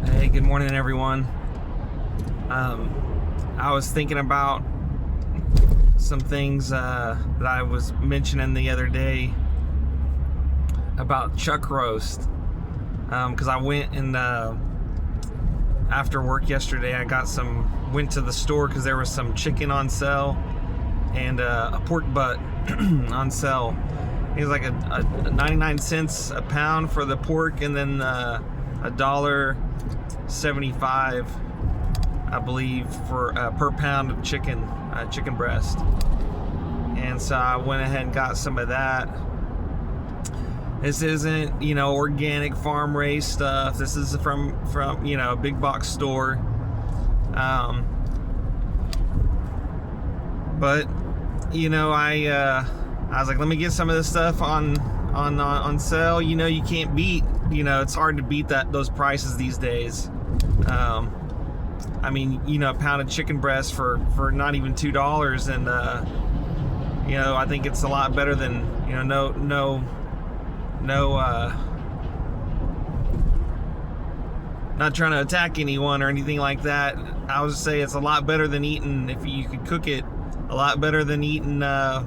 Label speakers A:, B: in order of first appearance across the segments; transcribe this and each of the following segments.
A: Hey, good morning, everyone. I was thinking about some things that I was mentioning the other day about chuck roast. Because I went and after work yesterday, went to the store because there was some chicken on sale and a pork butt on sale. It was like a 99 cents a pound for the pork, and then $1.75, I believe, for per pound of chicken breast. And so I went ahead and got some of that. This isn't, organic farm raised stuff. This is from a big box store. But I was like, let me get some of this stuff on sale. You can't beat. It's hard to beat those prices these days. A pound of chicken breast for not even $2, and I think it's a lot better than not trying to attack anyone or anything like that. I would say it's a lot better than eating, if you could cook it, a lot better than eating a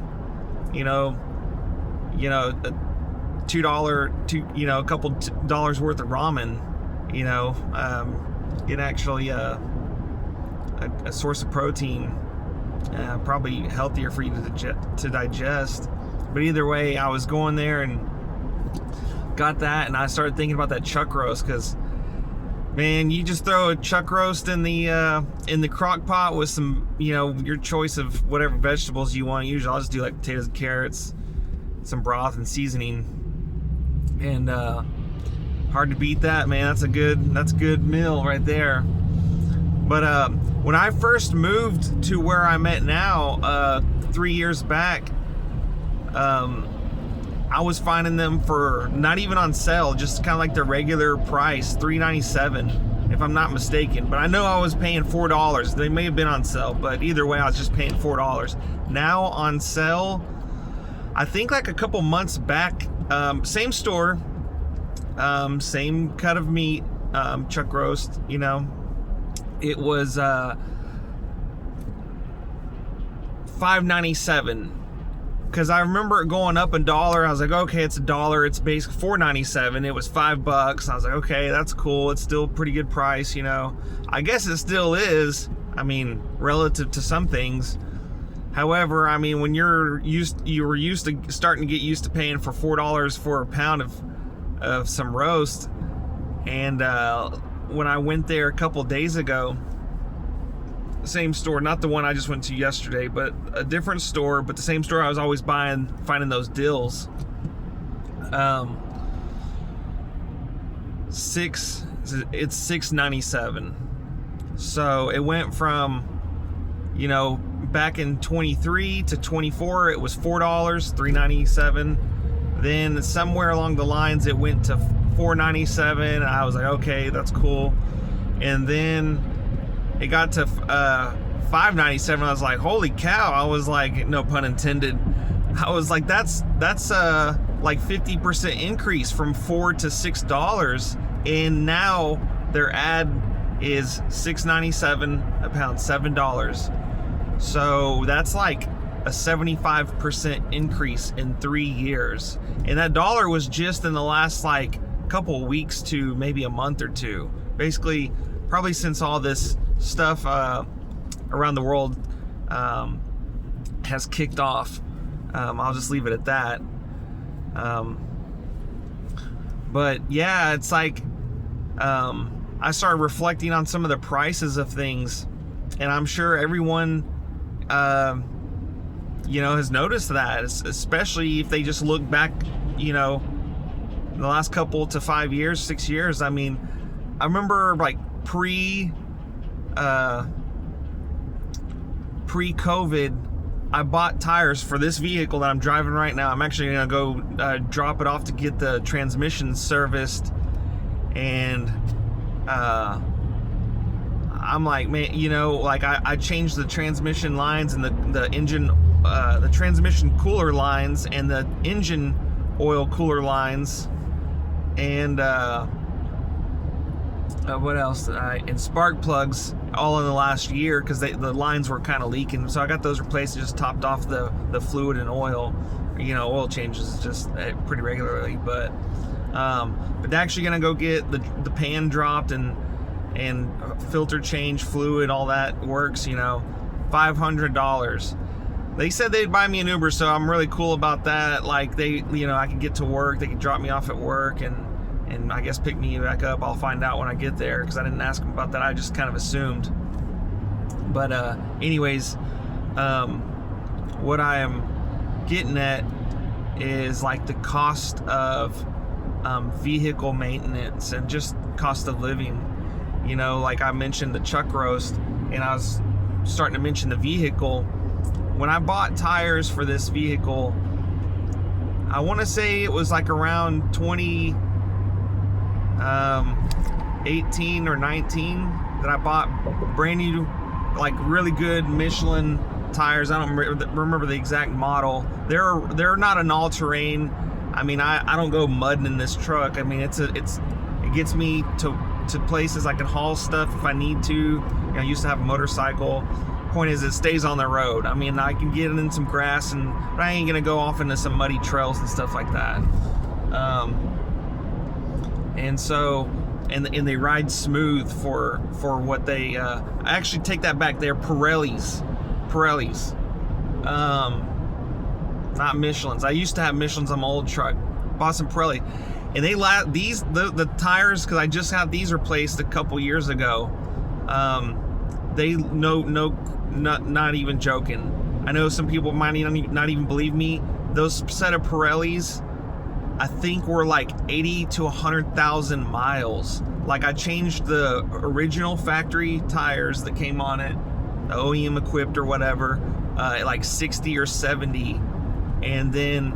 A: $2, a couple dollars worth of ramen. Get actually a source of protein, probably healthier for you to digest. But either way, I was going there and got that, and I started thinking about that chuck roast, because man, you just throw a chuck roast in the crock pot with some, your choice of whatever vegetables you want. Usually I'll just do like potatoes and carrots, some broth and seasoning, and hard to beat that, man. That's a good meal right there. But when I first moved to where I'm at now, 3 years back, I was finding them for not even on sale, just kind of like the regular price, $3.97, if I'm not mistaken. But I know I was paying $4. They may have been on sale, but either way, I was just paying $4. Now on sale, I think like a couple months back, same store, same cut of meat, chuck roast, it was $5.97. Because I remember it going up $1. I was like, okay, it's $1. It's basically $4.97. It was $5. I was like, okay, that's cool. It's still a pretty good price, I guess it still is. Relative to some things. However, when you were used to starting to get used to paying for $4 for a pound of some roast, and when I went there a couple days ago, same store, not the one I just went to yesterday, but a different store, but the same store I was always finding those deals. It's $6.97. So it went from, back in 23 to 24, it was $4, $3.97. Then somewhere along the lines it went to $4.97, and I was like, okay, that's cool. And then it got to $5.97. I was like, holy cow. I was like, no pun intended. I was like, that's like 50% increase from $4 to $6. And now their ad is $6.97 a pound, $7. So that's like a 75% increase in 3 years. And that dollar was just in the last like couple weeks to maybe a month or two. Basically, probably since all this stuff around the world has kicked off. I'll just leave it at that. But yeah, it's like I started reflecting on some of the prices of things, and I'm sure everyone has noticed that, especially if they just look back, the last couple to 5 years, 6 years. I remember like pre-COVID, I bought tires for this vehicle that I'm driving right now. I'm actually gonna go drop it off to get the transmission serviced, and I'm like, man, I changed the transmission lines and the engine, the transmission cooler lines and the engine oil cooler lines, and What else? And spark plugs all in the last year because the lines were kind of leaking. So I got those replaced and just topped off the fluid and oil. Oil changes just pretty regularly. But actually gonna go get the pan dropped and filter change, fluid, all that works. $500. They said they'd buy me an Uber, so I'm really cool about that. Like I can get to work, they can drop me off at work and I guess pick me back up. I'll find out when I get there because I didn't ask them about that. I just kind of assumed. But anyways, what I am getting at is like the cost of vehicle maintenance and just cost of living. Like I mentioned the chuck roast, and I was starting to mention the vehicle. When I bought tires for this vehicle, I want to say it was like around 2018 or 19 that I bought brand new, like really good Michelin tires. I don't remember the exact model. They're not an all-terrain. I mean, I don't go mudding in this truck. I mean, it gets me to places I can haul stuff if I need to. I used to have a motorcycle. Point is, it stays on the road. I mean, I can get in some grass, but I ain't gonna go off into some muddy trails and stuff like that. And they ride smooth for what they. I actually take that back. They're Pirellis, not Michelins. I used to have Michelins on my old truck. Bought some Pirelli, and they the tires, because I just had these replaced a couple years ago. They not even joking. I know some people might not even believe me. Those set of Pirellis, I think, were like 80 to 100,000 miles. Like I changed the original factory tires that came on it, the OEM equipped or whatever, at like 60 or 70, and then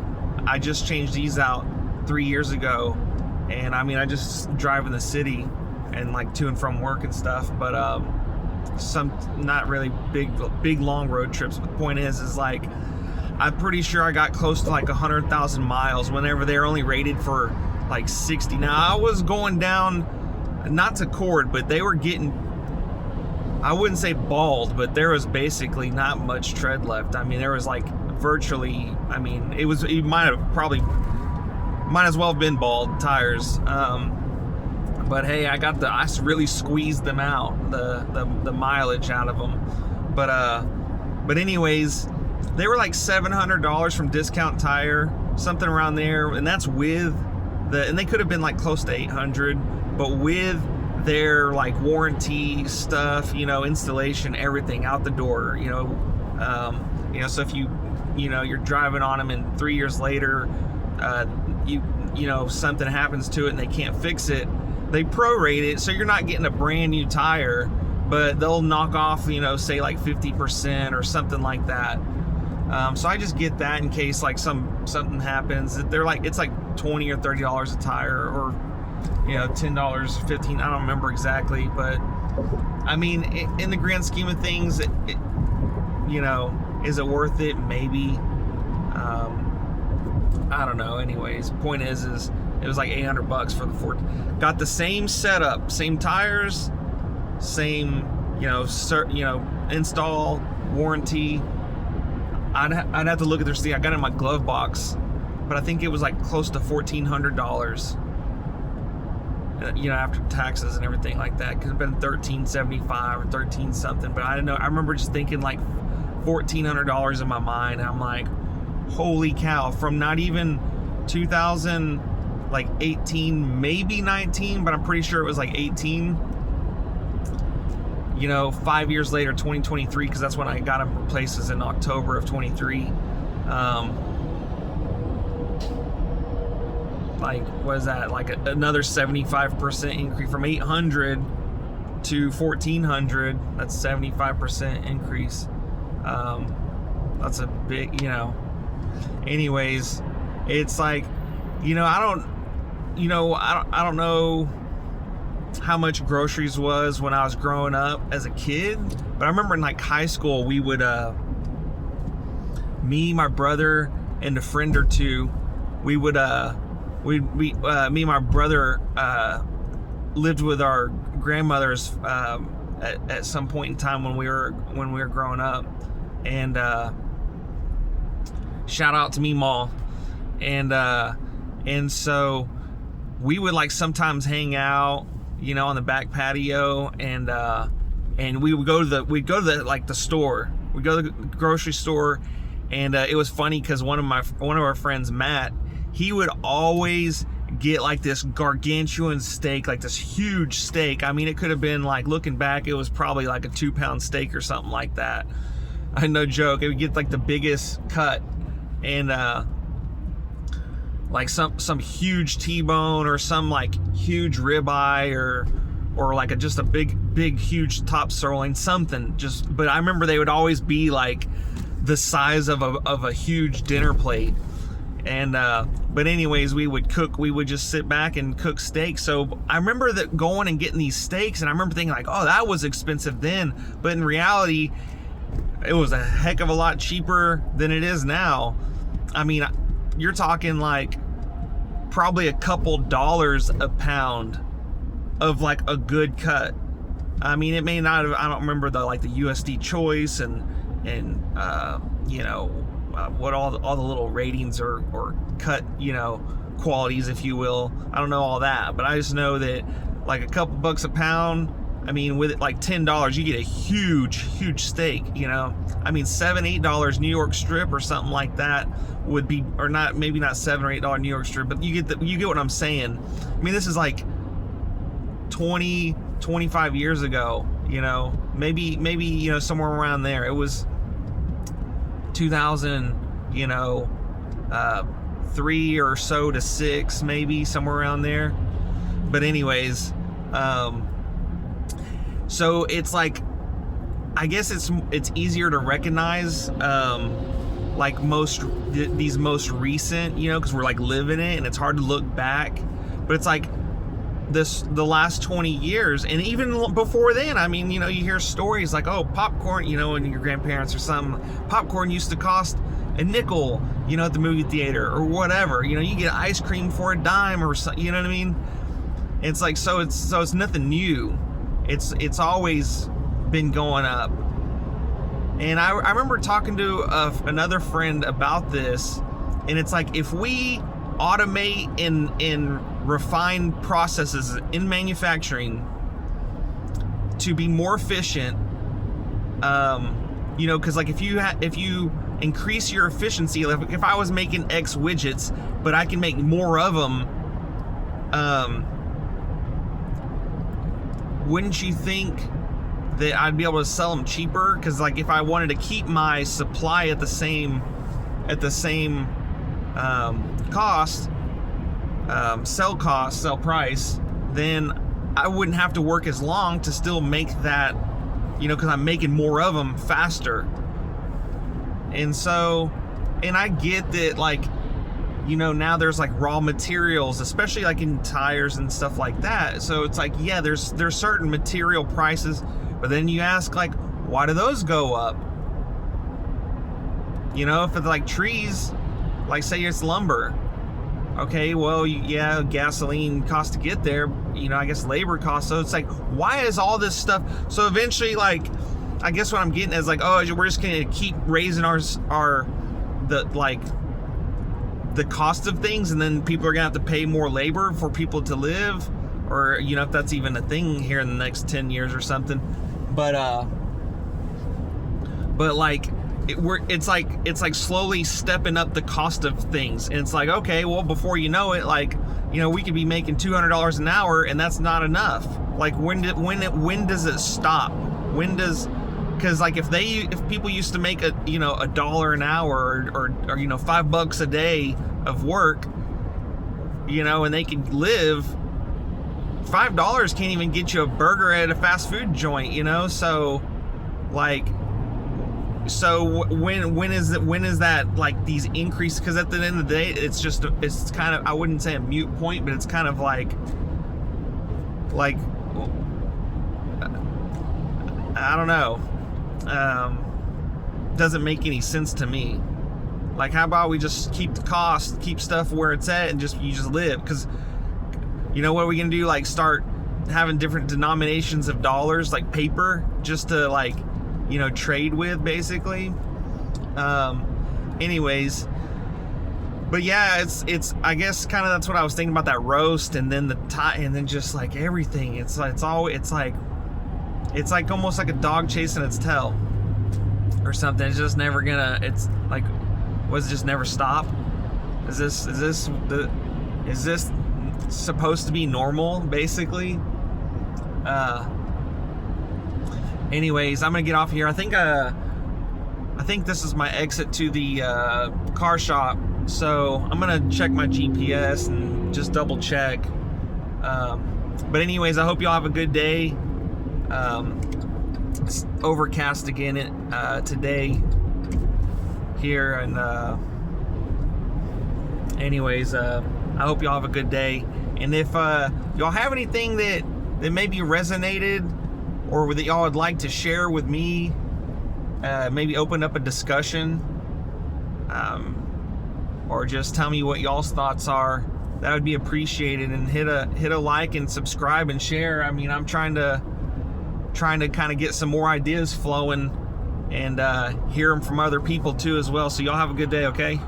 A: I just changed these out 3 years ago. And I mean, I just drive in the city and like to and from work and stuff, but some not really big long road trips. But the point is like I'm pretty sure I got close to like 100,000 miles whenever they're only rated for like 60. Now I was going down, not to cord, but they were getting, I wouldn't say bald, but there was basically not much tread left. I mean, there was like virtually, I mean, it might as well have been bald tires. But hey, I really squeezed them out, the mileage out of them. But anyways, they were like $700 from Discount Tire, something around there, and that's with and they could have been like close to $800, but with their like warranty stuff, installation, everything out the door, so if you're driving on them and 3 years later, something happens to it and they can't fix it, they prorate it, so you're not getting a brand new tire, but they'll knock off, say like 50% or something like that. So I just get that in case like something happens. They're like, it's like $20 or $30 a tire, or $10, $15. I don't remember exactly, but I mean, in the grand scheme of things, is it worth it? Maybe. I don't know. Anyways, point is it was like $800 for the Ford. Got the same setup, same tires, same install, warranty. I'd have to look at their receipt. I got it in my glove box, but I think it was like close to $1,400. After taxes and everything like that, could have been $1,375 or 13 something. But I don't know. I remember just thinking like $1,400 in my mind. And I'm like, holy cow! From not even 2018, maybe 19, but I'm pretty sure it was like 18. 5 years later, 2023, because that's when I got them replaced, in October of 23. Like, what is that? Like another 75% increase from 800 to 1,400. That's 75% increase. That's a big, Anyways, it's like, I don't know how much groceries was when I was growing up as a kid, but I remember in like high school, we would me, my brother, and a friend or two, we would me and my brother lived with our grandmothers at some point in time when we were growing up, and shout out to me, Ma, and so we would like sometimes hang out, you know, on the back patio, and we'd go to the store. We'd go to the grocery store, and it was funny because one of our friends, Matt, he would always get like this gargantuan steak, like this huge steak. I mean, it could have been like, looking back, it was probably like a 2-pound steak or something like that. No joke. It would get like the biggest cut, and like some huge T-bone or some like huge ribeye or like just a big huge top sirloin, something. But I remember they would always be like the size of a huge dinner plate. And but anyways, we would just sit back and cook steak. So I remember that going and getting these steaks, and I remember thinking like, oh, that was expensive then, but in reality it was a heck of a lot cheaper than it is now. I mean, you're talking like probably a couple dollars a pound of like a good cut. I mean, it may not have, I don't remember the USD choice and you know, what all the little ratings or cut, you know, qualities, if you will. I don't know all that, but I just know that like a couple bucks a pound, I mean, with it like $10, you get a huge steak, you know. I mean, $7-8 New York strip or something like that would be, or not, maybe not $7 or $8 New York strip, but you get what I'm saying. I mean, this is like 20-25 years ago, you know, maybe you know, somewhere around there. It was 2000, you know, 3 or so to 6, maybe somewhere around there. But anyways, so it's like, I guess it's easier to recognize like these most recent, you know, because we're like living it, and it's hard to look back. But it's like the last 20 years, and even before then, I mean, you know, you hear stories like, oh, popcorn, you know, and your grandparents or something, popcorn used to cost a nickel, you know, at the movie theater or whatever. You know, you get ice cream for a dime or something, you know what I mean? It's like, so it's nothing new. It's always been going up. And I remember talking to another friend about this, and it's like, if we automate and refine processes in manufacturing to be more efficient, you know, because like if you increase your efficiency, like if I was making X widgets, but I can make more of them, wouldn't you think that I'd be able to sell them cheaper? Because like if I wanted to keep my supply at the same cost, sell price, then I wouldn't have to work as long to still make that, you know, because I'm making more of them faster. And so, and I get that, like, you know, now there's like raw materials, especially like in tires and stuff like that. So it's like, yeah, there's certain material prices, but then you ask, like, why do those go up? You know, if it's like trees, like say it's lumber, okay, well, yeah, gasoline costs to get there, you know, I guess labor costs. So it's like, why is all this stuff? So eventually, like, I guess what I'm getting is like, oh, we're just gonna keep raising the cost of things, and then people are gonna have to pay more labor for people to live, or, you know, if that's even a thing here in the next 10 years or something. But like, it's like slowly stepping up the cost of things, and it's like, okay, well, before you know it, like, you know, we could be making $200 an hour, and that's not enough. Like, when does it stop? Because like if people used to make $1 an hour or you know, $5 a day of work, you know, and they could live, $5 can't even get you a burger at a fast food joint, you know. So like, so when is that like these increases? Because at the end of the day, it's kind of, I wouldn't say a moot point, but it's kind of like I don't know. Doesn't make any sense to me. Like, how about we just keep the cost, keep stuff where it's at, and you just live? Because, you know, what are we gonna do? Like, start having different denominations of dollars, like paper, just to like, you know, trade with, basically. Anyways, but yeah, it's I guess kind of that's what I was thinking about, that roast, and then and then just like everything. It's like almost like a dog chasing its tail or something. It's just never gonna. It's like, was it just never stop? Is this supposed to be normal, basically? Anyways, I'm gonna get off here. I think this is my exit to the car shop, so I'm gonna check my GPS and just double check. But anyways, I hope y'all have a good day. It's overcast again today here, and anyways, I hope y'all have a good day. And if y'all have anything that maybe resonated, or that y'all would like to share with me, maybe open up a discussion, or just tell me what y'all's thoughts are, that would be appreciated. And hit a like and subscribe and share. I mean, I'm trying to kind of get some more ideas flowing, and hear them from other people too as well. So y'all have a good day, okay?